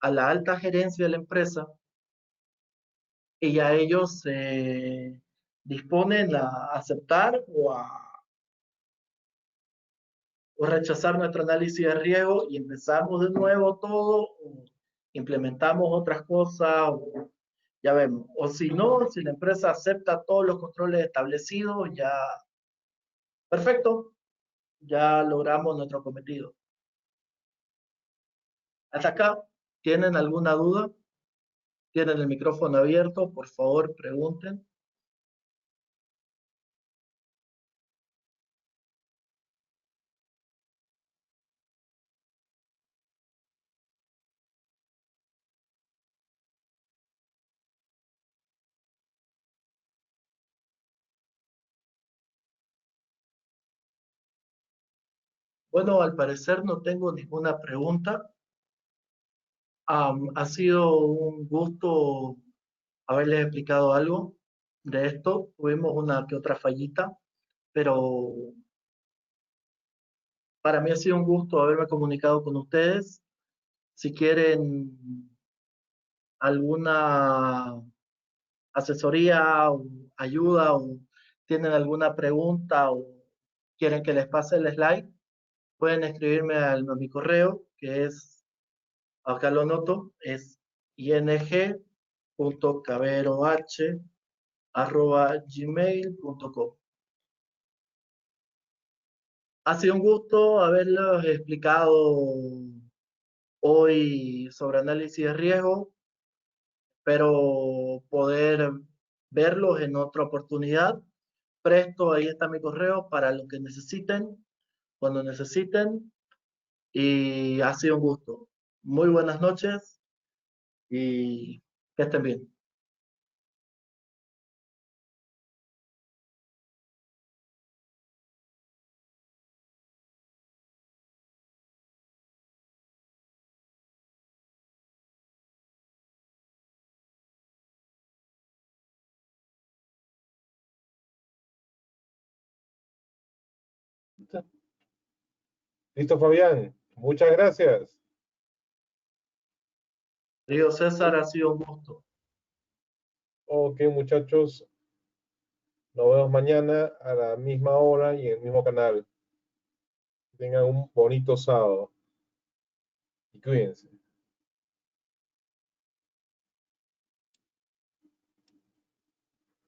a la alta gerencia de la empresa, y ya ellos se disponen a aceptar o rechazar nuestro análisis de riesgo y empezamos de nuevo todo, o implementamos otras cosas, o ya vemos. O si no, si la empresa acepta todos los controles establecidos, ya perfecto, ya logramos nuestro cometido. Hasta acá, ¿tienen alguna duda? ¿Tienen el micrófono abierto? Por favor, pregunten. Bueno, al parecer no tengo ninguna pregunta. Ha sido un gusto haberles explicado algo de esto. Tuvimos una que otra fallita, pero para mí ha sido un gusto haberme comunicado con ustedes. Si quieren alguna asesoría o ayuda, o tienen alguna pregunta, o quieren que les pase el slide, pueden escribirme a mi correo, que es, acá lo noto, es ing.caberoh@gmail.com. Ha sido un gusto haberles explicado hoy sobre análisis de riesgo. Espero poder verlos en otra oportunidad. Presto, ahí está mi correo para lo que necesiten, cuando necesiten. Y ha sido un gusto. Muy buenas noches y que estén bien.
Listo, Fabián. Muchas gracias.
Querido César, ha sido un gusto.
Ok, muchachos. Nos vemos mañana a la misma hora y en el mismo canal. Tengan un bonito sábado. Y cuídense.